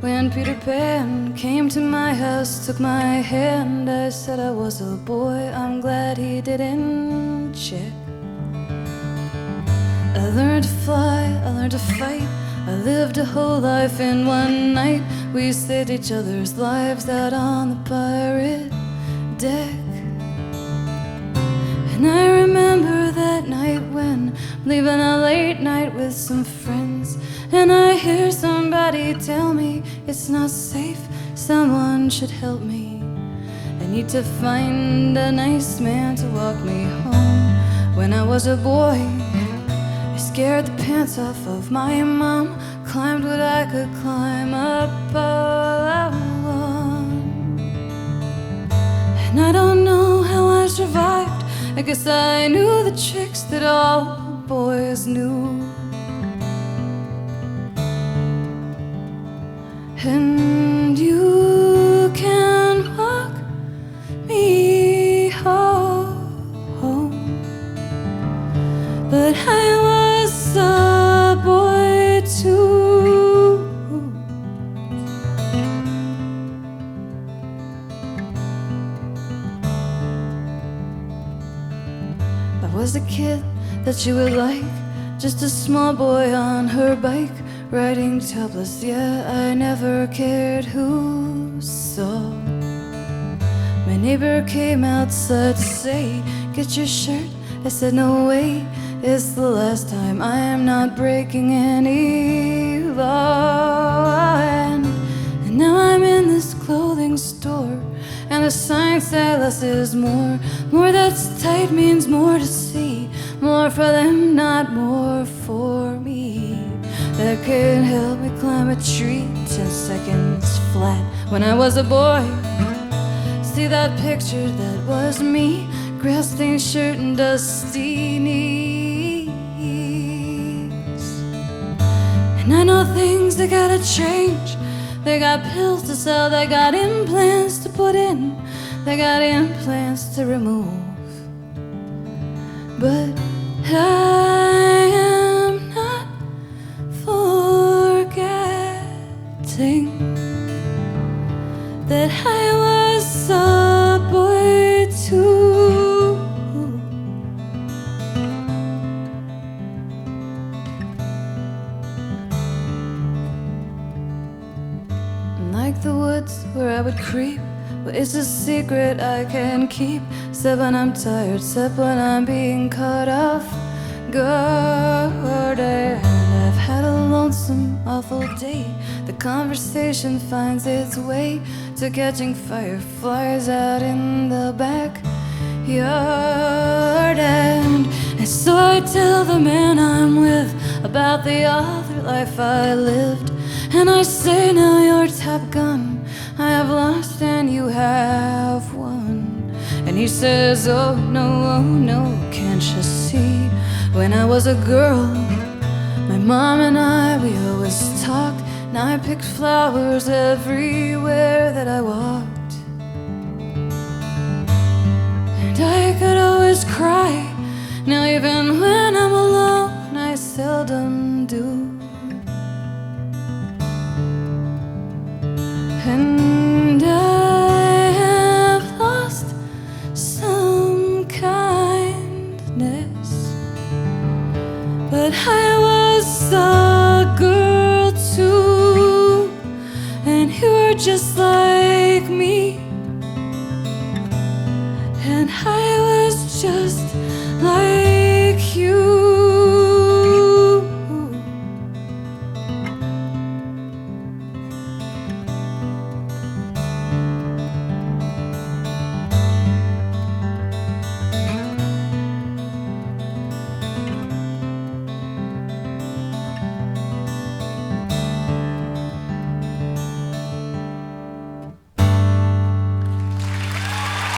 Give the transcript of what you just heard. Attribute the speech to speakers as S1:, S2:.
S1: When Peter Pan came to my house, took my hand, I said I was a boy, I'm glad he didn't check. I learned to fly, I learned to fight, I lived a whole life in one night. We saved each other's lives out on the pirate deck. And I remember that night when I'm leaving a late night with some friends, and I hear somebody tell me it's not safe, someone should help me. I need to find a nice man to walk me home. When I was a boy, I scared the pants off of my mom, climbed what I could climb up all I want. And I don't know how I survived, I guess I knew the tricks that all boys knew. And you can walk me home, but I was a boy too. I was a kid that you would like, just a small boy on her bike, riding topless, yeah, I never cared who saw. My neighbor came outside to say, get your shirt. I said, no way, it's the last time, I am not breaking any law. And now I'm in this clothing store, and the sign said less is more. More that's tight means more to see, more for them, not more for me. That could help me climb a tree 10 seconds flat. When I was a boy, see that picture, that was me, grass-stained shirt and dusty knees. And I know things that gotta change. They got pills to sell, they got implants to put in, they got implants to remove. But I am not forgetting that I was a boy too. Like the woods where I would creep, but it's a secret I can keep. Except when I'm tired, except when I'm being caught off guard. And I've had a lonesome, awful day. The conversation finds its way to catching fireflies out in the backyard. And so I tell the man I'm with about the other life I lived. And I say, now you're Top Gun, I have lost and you have won. And he says, oh no, can't you see? When I was a girl, my mom and I, we always talked, and I picked flowers everywhere that I walked. And I could always cry, now even when I'm alone, I seldom do. And I have lost some kindness, but I was a girl too, and you were just like